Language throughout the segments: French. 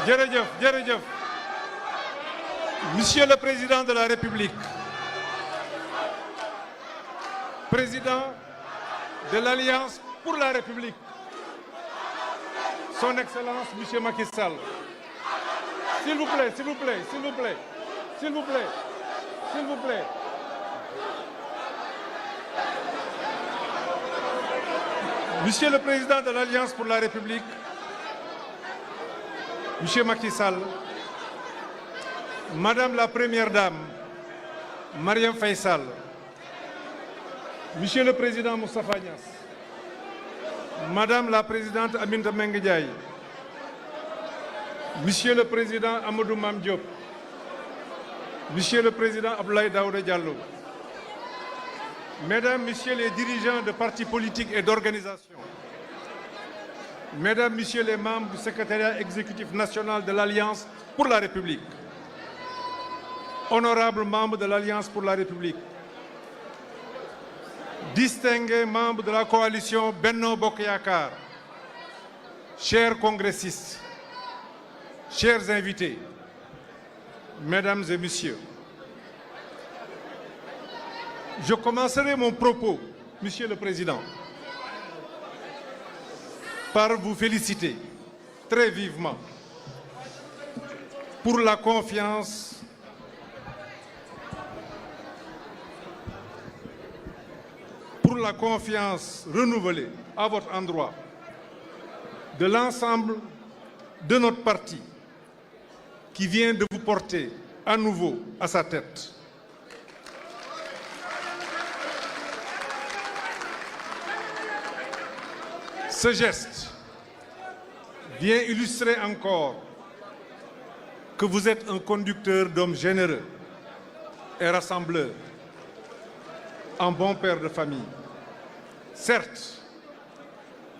Jërëjëf, jërëjëf. Monsieur le Président de la République, Président de l'Alliance pour la République, Son Excellence Monsieur Macky Sall. S'il vous plaît, s'il vous plaît, s'il vous plaît, s'il vous plaît, s'il vous plaît. Monsieur le Président de l'Alliance pour la République, Monsieur Macky Sall, Madame la Première Dame, Marième Faye Sall, Monsieur le Président Moustapha Niasse, Madame la Présidente Aminata Mbengue Ndiaye, Monsieur le Président Amadou Mame Diop, Monsieur le Président Abdoulaye Daouda Diallo, Mesdames, Messieurs les dirigeants de partis politiques et d'organisations, Mesdames, Messieurs les membres du secrétariat exécutif national de l'Alliance pour la République, honorables membres de l'Alliance pour la République, distingués membres de la coalition Benno Bokk Yakaar, chers congressistes, chers invités, Mesdames et Messieurs, je commencerai mon propos, Monsieur le Président, par vous féliciter très vivement pour la confiance renouvelée à votre endroit de l'ensemble de notre parti qui vient de vous porter à nouveau à sa tête. Ce geste vient illustrer encore que vous êtes un conducteur d'hommes généreux et rassembleur, un bon père de famille. Certes,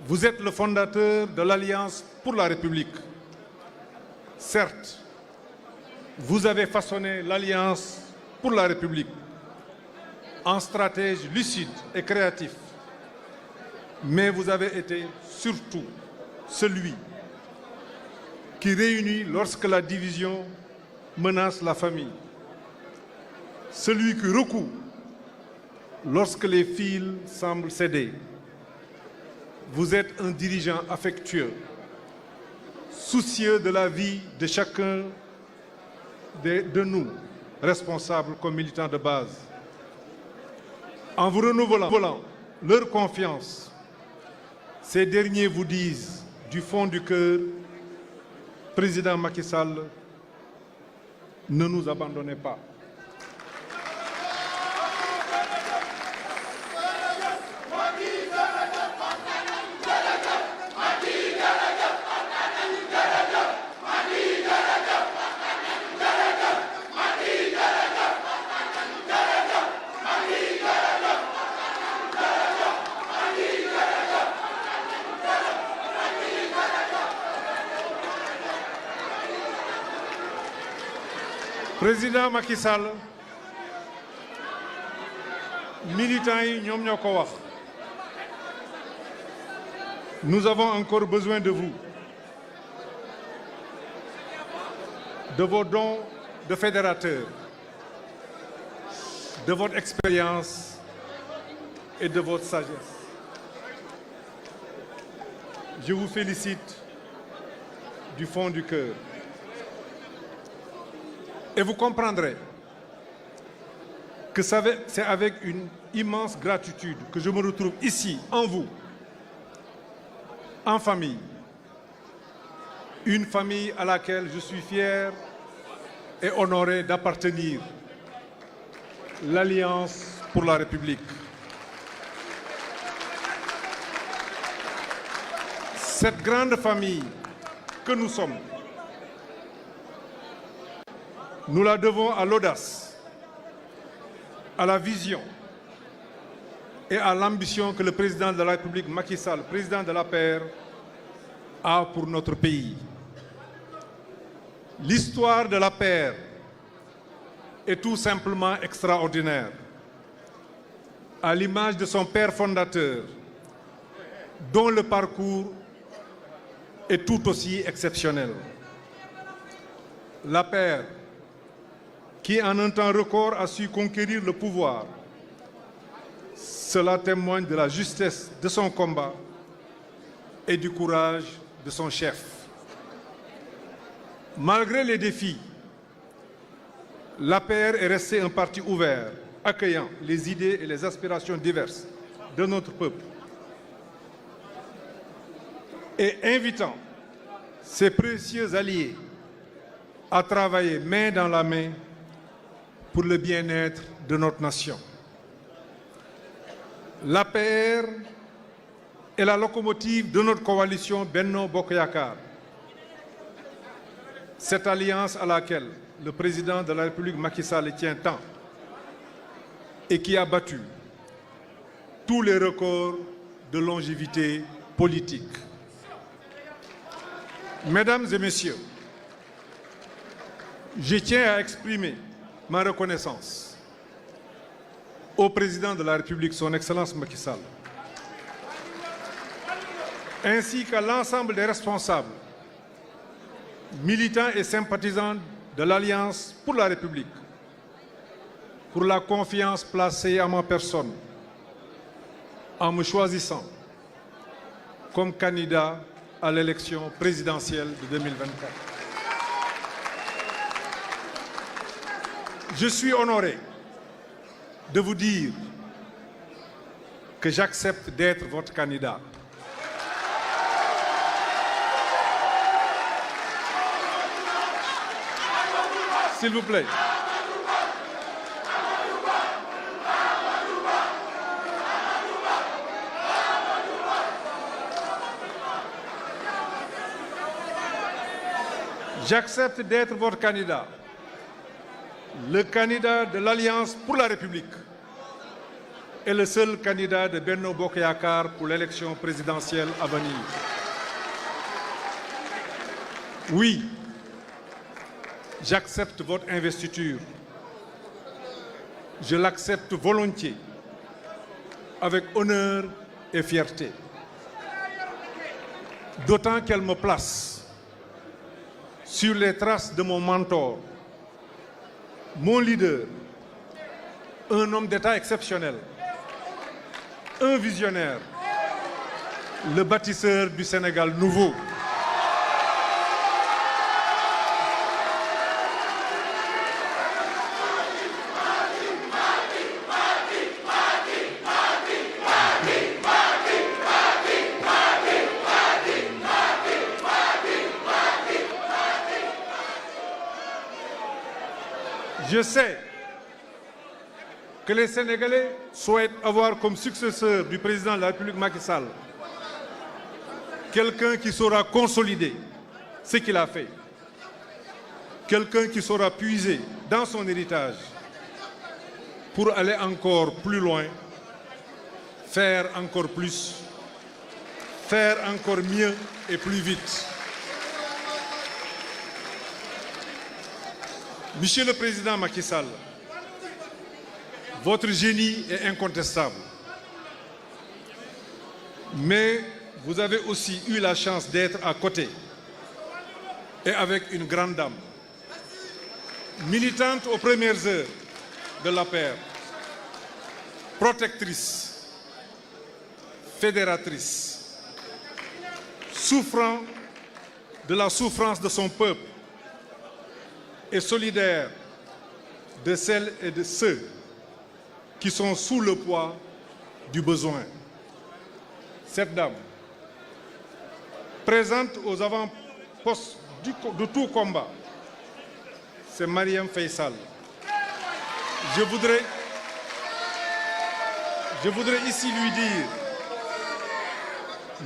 vous êtes le fondateur de l'Alliance pour la République. Certes, vous avez façonné l'Alliance pour la République en stratège lucide et créatif. Mais vous avez été surtout celui qui réunit lorsque la division menace la famille, celui qui recoue lorsque les fils semblent céder. Vous êtes un dirigeant affectueux, soucieux de la vie de chacun de nous, responsables comme militants de base. En vous renouvelant leur confiance, ces derniers vous disent du fond du cœur, Président Macky Sall, ne nous abandonnez pas. Président Macky Sall, militants yi ñoom ñoo ko wax. Nous avons encore besoin de vous, de vos dons de fédérateurs, de votre expérience et de votre sagesse. Je vous félicite du fond du cœur. Et vous comprendrez que c'est avec une immense gratitude que je me retrouve ici, en vous, en famille. Une famille à laquelle je suis fier et honoré d'appartenir. L'Alliance pour la République. Cette grande famille que nous sommes, nous la devons à l'audace, à la vision et à l'ambition que le président de la République, Macky Sall, président de l'APR, a pour notre pays. L'histoire de l'APR est tout simplement extraordinaire. À l'image de son père fondateur, dont le parcours est tout aussi exceptionnel. l'APR, qui en un temps record a su conquérir le pouvoir, cela témoigne de la justesse de son combat et du courage de son chef. Malgré les défis, l'APR est resté un parti ouvert, accueillant les idées et les aspirations diverses de notre peuple et invitant ses précieux alliés à travailler main dans la main pour le bien-être de notre nation. L'APR est la locomotive de notre coalition Benno Bokk Yakaar. Cette alliance à laquelle le président de la République Macky Sall tient tant et qui a battu tous les records de longévité politique. Mesdames et messieurs, je tiens à exprimer ma reconnaissance au président de la République, son Excellence Macky Sall, ainsi qu'à l'ensemble des responsables, militants et sympathisants de l'Alliance pour la République, pour la confiance placée en ma personne, en me choisissant comme candidat à l'élection présidentielle de 2024. Je suis honoré de vous dire que j'accepte d'être votre candidat. S'il vous plaît. J'accepte d'être votre candidat, le candidat de l'Alliance pour la République et le seul candidat de Benno Bokk Yakaar pour l'élection présidentielle à venir. Oui, j'accepte votre investiture. Je l'accepte volontiers, avec honneur et fierté. D'autant qu'elle me place sur les traces de mon mentor, mon leader, un homme d'État exceptionnel, un visionnaire, le bâtisseur du Sénégal nouveau. Je sais que les Sénégalais souhaitent avoir comme successeur du président de la République Macky Sall quelqu'un qui saura consolider ce qu'il a fait, quelqu'un qui saura puiser dans son héritage pour aller encore plus loin, faire encore plus, faire encore mieux et plus vite. Monsieur le Président Macky Sall, votre génie est incontestable. Mais vous avez aussi eu la chance d'être à côté et avec une grande dame, militante aux premières heures de l'APR, protectrice, fédératrice, souffrant de la souffrance de son peuple et solidaire de celles et de ceux qui sont sous le poids du besoin. Cette dame, présente aux avant-postes de tout combat, c'est Marième Faye Sall. Je voudrais ici lui dire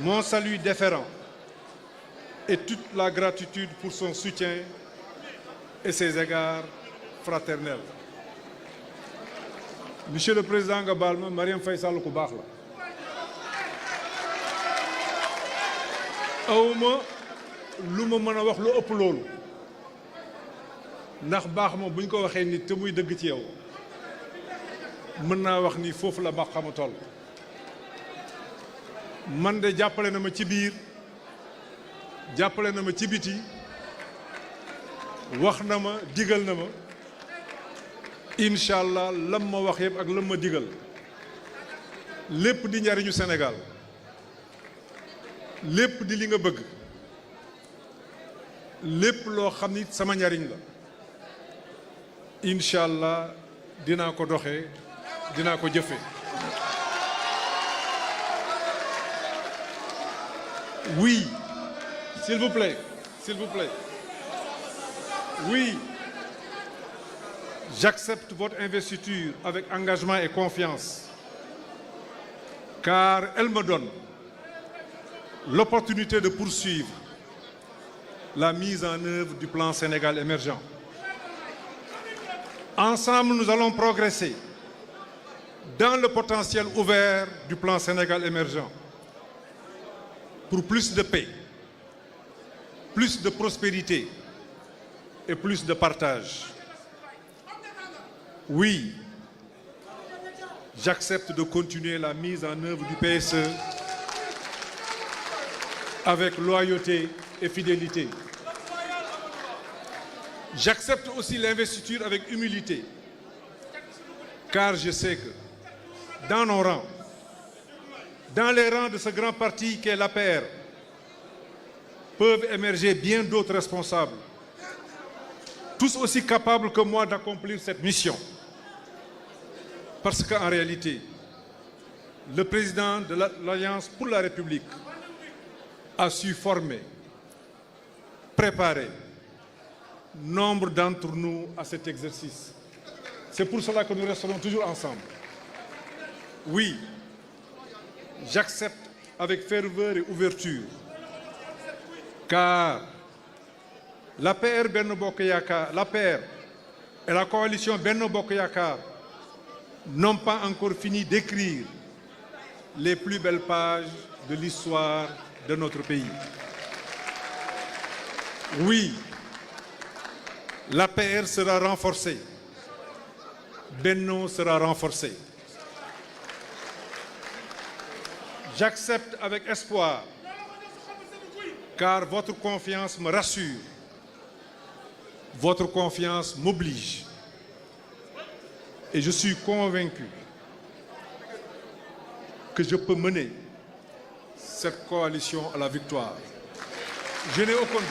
mon salut déférent et toute la gratitude pour son soutien et ses égards fraternels. Monsieur le Président nga baal ma, Marième Faye Sall ku baax la. awma lu ma mën a wax lu ëpp loolu ndax baax ma buñ ko waxee nit te muy dëgg ci yow mën naa wax ni foofu la baax xama toll. man de jàppale na ma ci biir jàppale na ma ci biti wax na ma digal na ma incha allah lam ma wax yëpp ak lam ma digal lépp di njariñu Sénégal lépp di li nga bëgg lépp loo xam ni sama njariñ la incha allah dinaa ko doxee dinaa ko jëfee. Oui, s'il vous plaît, s'il vous plaît. Oui, j'accepte votre investiture avec engagement et confiance, car elle me donne l'opportunité de poursuivre la mise en œuvre du plan Sénégal émergent. Ensemble, nous allons progresser dans le potentiel ouvert du plan Sénégal émergent pour plus de paix, plus de prospérité et plus de partage. Oui, j'accepte de continuer la mise en œuvre du PSE avec loyauté et fidélité. J'accepte aussi l'investiture avec humilité, car je sais que dans nos rangs, dans les rangs de ce grand parti qu'est l'APR, peuvent émerger bien d'autres responsables, tous aussi capables que moi d'accomplir cette mission. Parce qu'en réalité, le président de l'Alliance pour la République a su former, préparer nombre d'entre nous à cet exercice. C'est pour cela que nous resterons toujours ensemble. Oui, j'accepte avec ferveur et ouverture, car l'APR Benno Bokk Yakaar, l'APR et la coalition Benno Bokk Yakaar n'ont pas encore fini d'écrire les plus belles pages de l'histoire de notre pays. Oui, l'APR sera renforcée, Benno sera renforcé. J'accepte avec espoir, car votre confiance me rassure, votre confiance m'oblige. Et je suis convaincu que je peux mener cette coalition à la victoire. Je n'ai aucun doute.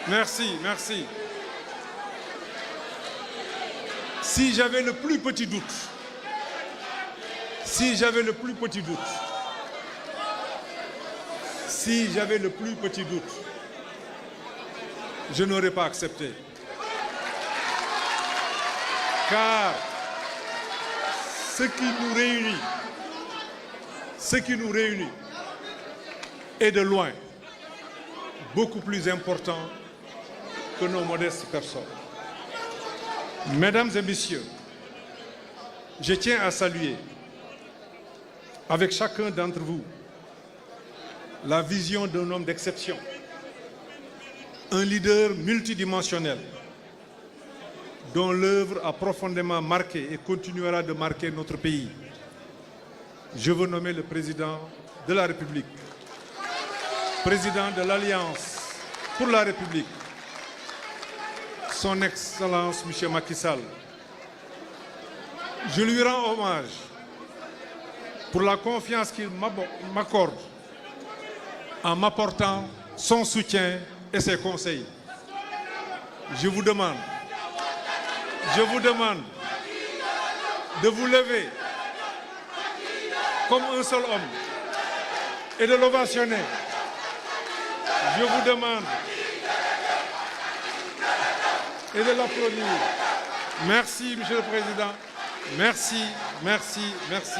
Merci, merci. Si j'avais le plus petit doute, si j'avais le plus petit doute, je n'aurais pas accepté. Car ce qui nous réunit est de loin beaucoup plus important que nos modestes personnes. Mesdames et messieurs, je tiens à saluer avec chacun d'entre vous la vision d'un homme d'exception, un leader multidimensionnel dont l'œuvre a profondément marqué et continuera de marquer notre pays. Je veux nommer le président de la République, président de l'Alliance pour la République, Son Excellence M. Macky Sall. Je lui rends hommage pour la confiance qu'il m'accorde en m'apportant son soutien et ses conseils. Je vous demande de vous lever comme un seul homme et de l'ovationner. Je vous demande et de l'applaudir. Merci, Monsieur le Président. Merci, merci, merci.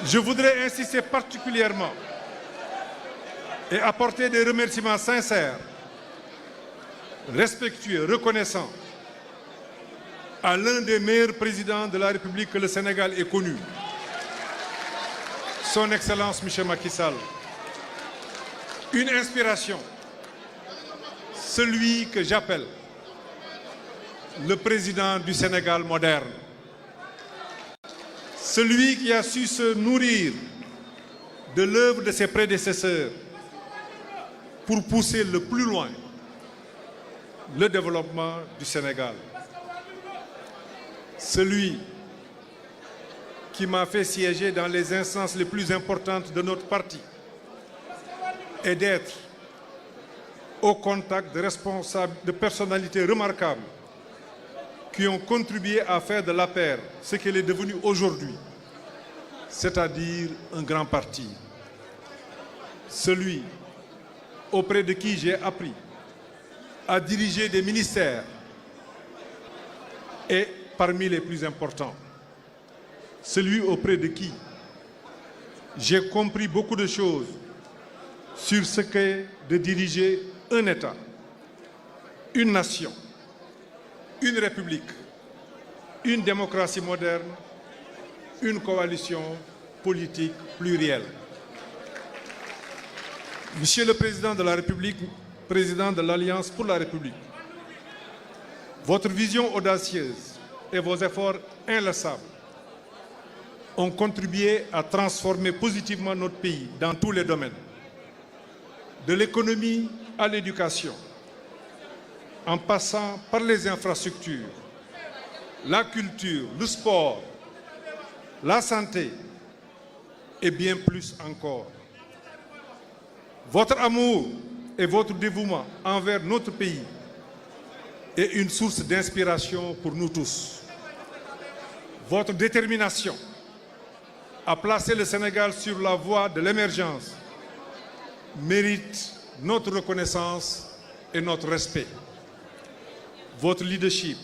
Je voudrais insister particulièrement et apporter des remerciements sincères, respectueux, reconnaissants à l'un des meilleurs présidents de la République que le Sénégal ait connu, son Excellence M. Macky Sall. Une inspiration, celui que j'appelle le président du Sénégal moderne. Celui qui a su se nourrir de l'œuvre de ses prédécesseurs pour pousser le plus loin le développement du Sénégal. Celui qui m'a fait siéger dans les instances les plus importantes de notre parti et d'être au contact de responsables, de personnalités remarquables qui ont contribué à faire de l'APR ce qu'elle est devenue aujourd'hui, c'est-à-dire un grand parti. Celui auprès de qui j'ai appris à diriger des ministères et parmi les plus importants. Celui auprès de qui j'ai compris beaucoup de choses sur ce qu'est de diriger un État, une nation, une république, une démocratie moderne, une coalition politique plurielle. Monsieur le Président de la République, Président de l'Alliance pour la République, votre vision audacieuse et vos efforts inlassables ont contribué à transformer positivement notre pays dans tous les domaines, de l'économie à l'éducation, en passant par les infrastructures, la culture, le sport, la santé et bien plus encore. Votre amour et votre dévouement envers notre pays est une source d'inspiration pour nous tous. Votre détermination à placer le Sénégal sur la voie de l'émergence mérite notre reconnaissance et notre respect. Votre leadership,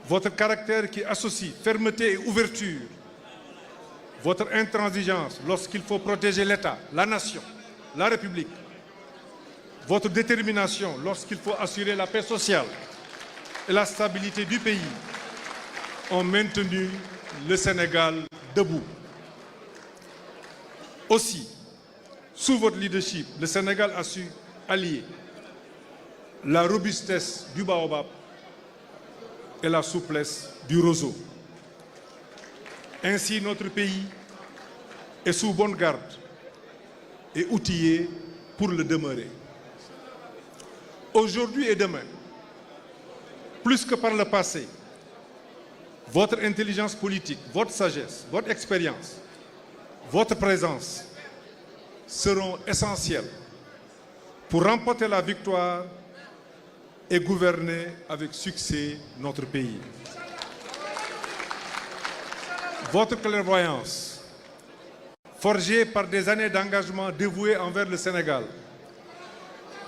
votre caractère qui associe fermeté et ouverture, votre intransigeance lorsqu'il faut protéger l'État, la nation, la République, votre détermination lorsqu'il faut assurer la paix sociale et la stabilité du pays ont maintenu le Sénégal debout. Aussi, sous votre leadership, le Sénégal a su allier la robustesse du baobab et la souplesse du roseau. Ainsi, notre pays est sous bonne garde et outillé pour le demeurer. Aujourd'hui et demain, plus que par le passé, votre intelligence politique, votre sagesse, votre expérience, votre présence seront essentielles pour remporter la victoire et gouverner avec succès notre pays. Votre clairvoyance, forgée par des années d'engagement dévoué envers le Sénégal,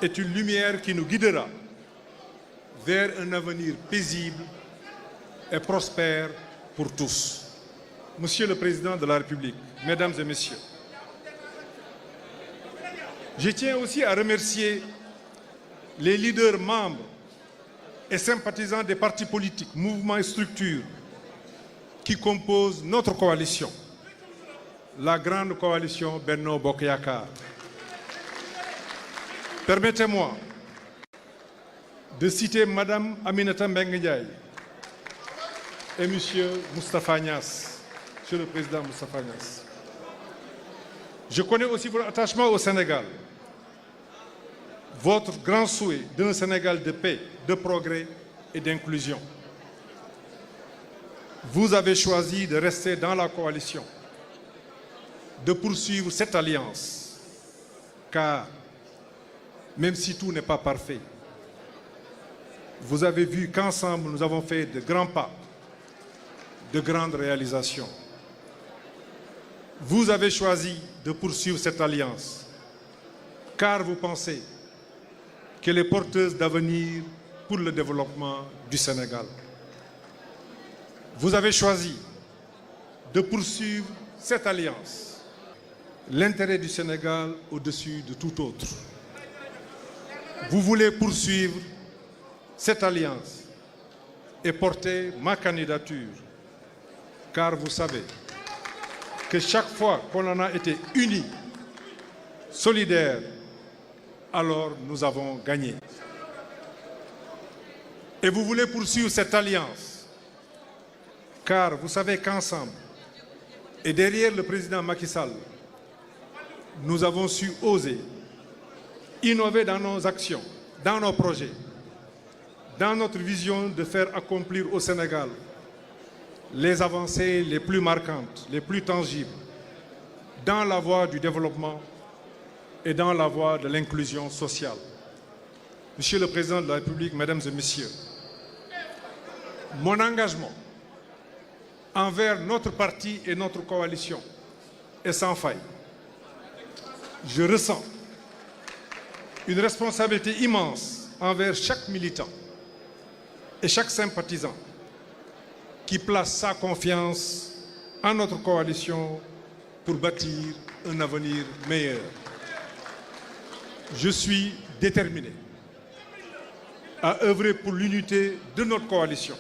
est une lumière qui nous guidera vers un avenir paisible et prospère pour tous. Monsieur le Président de la République, Mesdames et Messieurs, je tiens aussi à remercier les leaders membres et sympathisants des partis politiques, mouvements et structures qui composent notre coalition, la grande coalition Benno Bokk Yakaar. Permettez-moi de citer Madame Aminata Mbengue Ndiaye et Monsieur Moustapha Niasse, Monsieur le Président Moustapha Niasse. Je connais aussi votre attachement au Sénégal, votre grand souhait d'un Sénégal de paix, de progrès et d'inclusion. Vous avez choisi de rester dans la coalition, de poursuivre cette alliance, car même si tout n'est pas parfait, vous avez vu qu'ensemble nous avons fait de grands pas, de grandes réalisations. Vous avez choisi de poursuivre cette alliance, car vous pensez qu'elle est porteuse d'avenir pour le développement du Sénégal. Vous avez choisi de poursuivre cette alliance, l'intérêt du Sénégal au-dessus de tout autre. Vous voulez poursuivre cette alliance et porter ma candidature, car vous savez que chaque fois qu'on en a été unis, solidaires, alors nous avons gagné. Et vous voulez poursuivre cette alliance, car vous savez qu'ensemble, et derrière le président Macky Sall, nous avons su oser, innover dans nos actions, dans nos projets, dans notre vision de faire accomplir au Sénégal les avancées les plus marquantes, les plus tangibles, dans la voie du développement et dans la voie de l'inclusion sociale. Monsieur le Président de la République, Mesdames et Messieurs, mon engagement envers notre parti et notre coalition est sans faille. Je ressens une responsabilité immense envers chaque militant et chaque sympathisant qui place sa confiance en notre coalition pour bâtir un avenir meilleur. Je suis déterminé à œuvrer pour l'unité de notre coalition,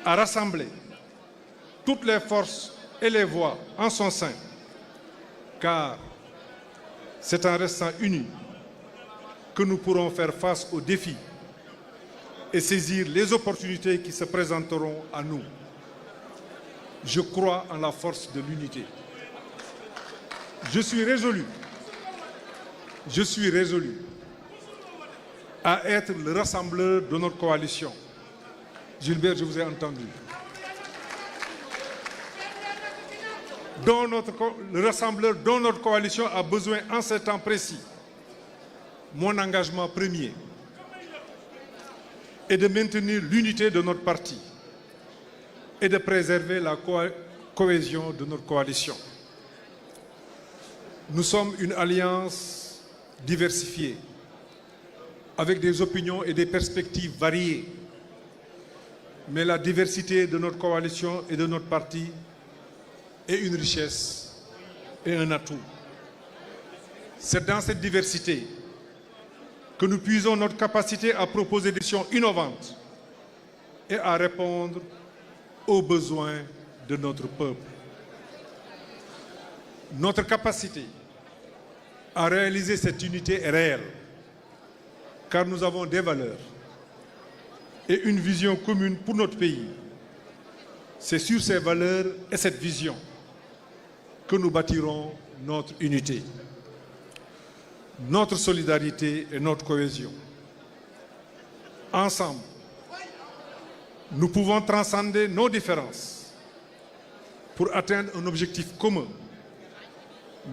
à rassembler toutes les forces et les voix en son sein, car c'est en restant unis que nous pourrons faire face aux défis et saisir les opportunités qui se présenteront à nous. Je crois en la force de l'unité. Je suis résolu à être le rassembleur de notre coalition. Gilbert, je vous ai entendu. Le rassembleur dont notre coalition a besoin en ce temps précis. Mon engagement premier est de maintenir l'unité de notre parti et de préserver la cohésion de notre coalition. Nous sommes une alliance diversifiée, avec des opinions et des perspectives variées. Mais la diversité de notre coalition et de notre parti est une richesse et un atout. C'est dans cette diversité que nous puisons notre capacité à proposer des solutions innovantes et à répondre aux besoins de notre peuple. Notre capacité à réaliser cette unité est réelle, car nous avons des valeurs et une vision commune pour notre pays. C'est sur ces valeurs et cette vision que nous bâtirons notre unité, notre solidarité et notre cohésion. Ensemble, nous pouvons transcender nos différences pour atteindre un objectif commun,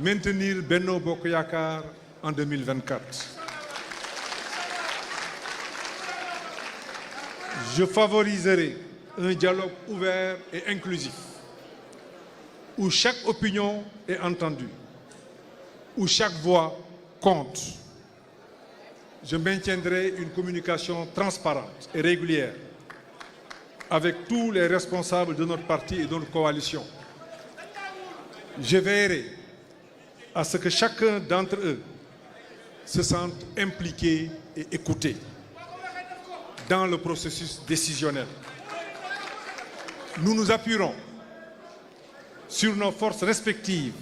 maintenir Benno Bokk Yakaar en 2024. Je favoriserai un dialogue ouvert et inclusif, où chaque opinion est entendue, où chaque voix compte. Je maintiendrai une communication transparente et régulière avec tous les responsables de notre parti et de notre coalition. Je veillerai à ce que chacun d'entre eux se sente impliqué et écouté dans le processus décisionnel. Nous nous appuierons sur nos forces respectives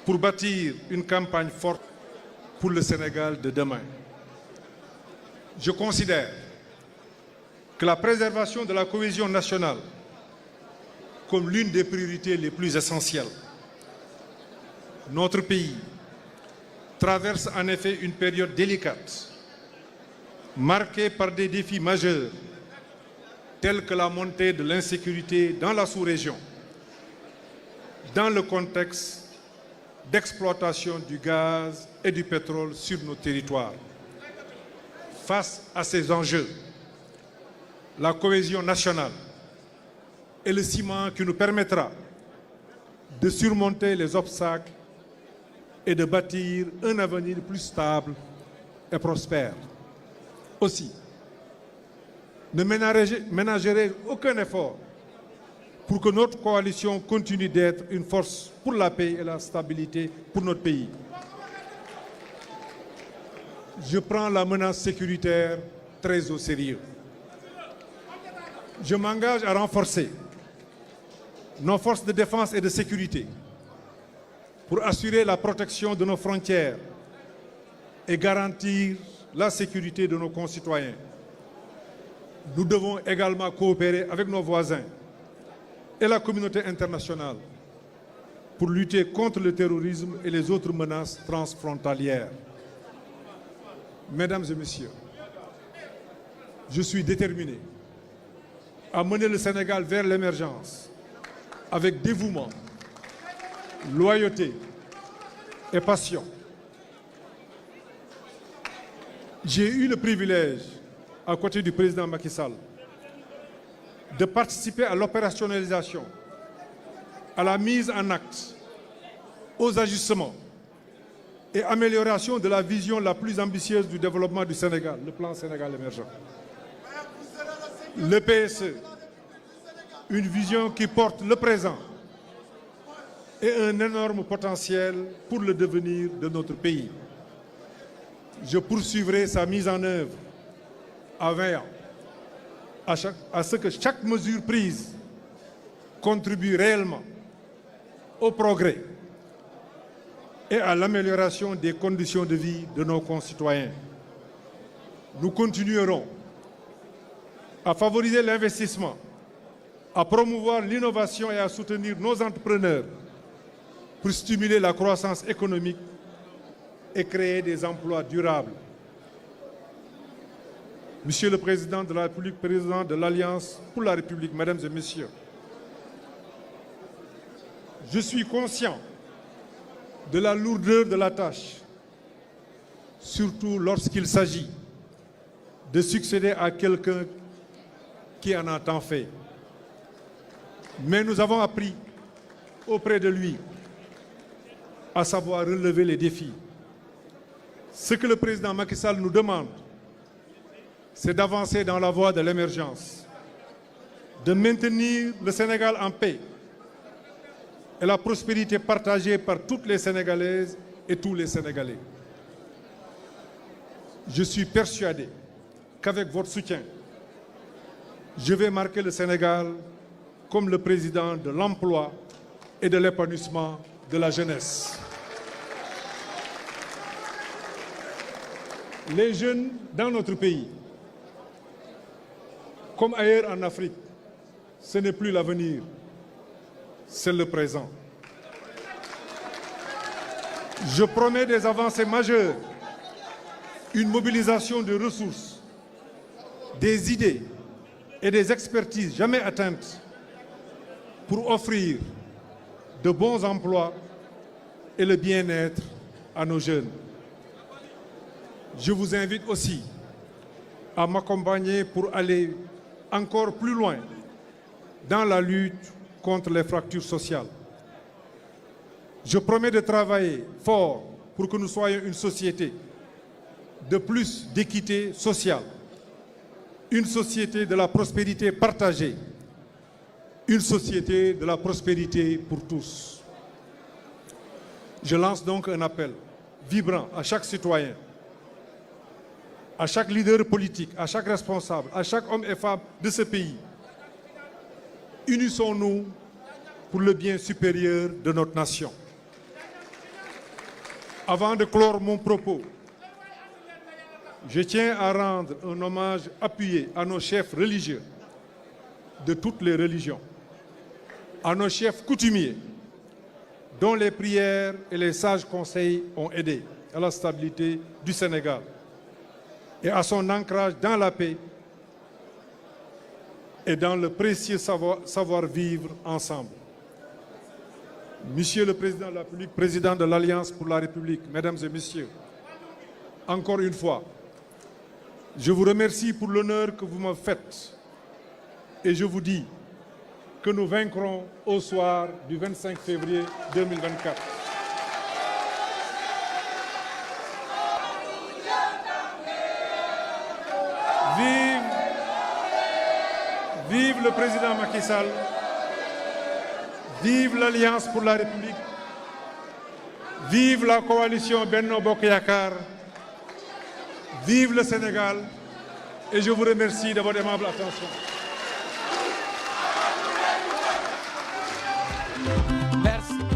pour bâtir une campagne forte pour le Sénégal de demain. Je considère que la préservation de la cohésion nationale comme l'une des priorités les plus essentielles. Notre pays traverse en effet une période délicate, marquée par des défis majeurs, tels que la montée de l'insécurité dans la sous-région, dans le contexte d'exploitation du gaz et du pétrole sur nos territoires. Face à ces enjeux, la cohésion nationale est le ciment qui nous permettra de surmonter les obstacles et de bâtir un avenir plus stable et prospère. Aussi, ne ménagerez aucun effort pour que notre coalition continue d'être une force pour la paix et la stabilité pour notre pays. Je prends la menace sécuritaire très au sérieux. Je m'engage à renforcer nos forces de défense et de sécurité pour assurer la protection de nos frontières et garantir la sécurité de nos concitoyens. Nous devons également coopérer avec nos voisins et la communauté internationale pour lutter contre le terrorisme et les autres menaces transfrontalières. Mesdames et messieurs, je suis déterminé à mener le Sénégal vers l'émergence avec dévouement, loyauté et passion. J'ai eu le privilège, à côté du président Macky Sall, de participer à l'opérationnalisation, à la mise en acte, aux ajustements et amélioration de la vision la plus ambitieuse du développement du Sénégal, le plan Sénégal émergent. Le PSE, une vision qui porte le présent et un énorme potentiel pour le devenir de notre pays. Je poursuivrai sa mise en œuvre en veillant à ce que chaque mesure prise contribue réellement au progrès et à l'amélioration des conditions de vie de nos concitoyens. Nous continuerons à favoriser l'investissement, à promouvoir l'innovation et à soutenir nos entrepreneurs pour stimuler la croissance économique et créer des emplois durables. Monsieur le Président de la République, Président de l'Alliance pour la République, Mesdames et Messieurs, je suis conscient de la lourdeur de la tâche, surtout lorsqu'il s'agit de succéder à quelqu'un qui en a tant fait. Mais nous avons appris auprès de lui à savoir relever les défis. Ce que le président Macky Sall nous demande, c'est d'avancer dans la voie de l'émergence, de maintenir le Sénégal en paix et la prospérité partagée par toutes les Sénégalaises et tous les Sénégalais. Je suis persuadé qu'avec votre soutien, je vais marquer le Sénégal comme le président de l'emploi et de l'épanouissement de la jeunesse. Les jeunes dans notre pays, comme ailleurs en Afrique, ce n'est plus l'avenir, c'est le présent. Je promets des avancées majeures, une mobilisation de ressources, des idées et des expertises jamais atteintes pour offrir de bons emplois et le bien-être à nos jeunes. Je vous invite aussi à m'accompagner pour aller encore plus loin dans la lutte contre les fractures sociales. Je promets de travailler fort pour que nous soyons une société de plus d'équité sociale, une société de la prospérité partagée, une société de la prospérité pour tous. Je lance donc un appel vibrant à chaque citoyen, à chaque leader politique, à chaque responsable, à chaque homme et femme de ce pays. Unissons-nous pour le bien supérieur de notre nation. Avant de clore mon propos, je tiens à rendre un hommage appuyé à nos chefs religieux de toutes les religions, à nos chefs coutumiers, dont les prières et les sages conseils ont aidé à la stabilité du Sénégal et à son ancrage dans la paix et dans le précieux savoir-vivre ensemble. Monsieur le Président de la République, Président de l'Alliance pour la République, Mesdames et Messieurs, encore une fois, je vous remercie pour l'honneur que vous me faites et je vous dis que nous vaincrons au soir du 25 février 2024. Vive le président Macky Sall, vive l'Alliance pour la République, vive la coalition Benno Bokk Yakaar, vive le Sénégal et je vous remercie de votre aimable attention. Merci.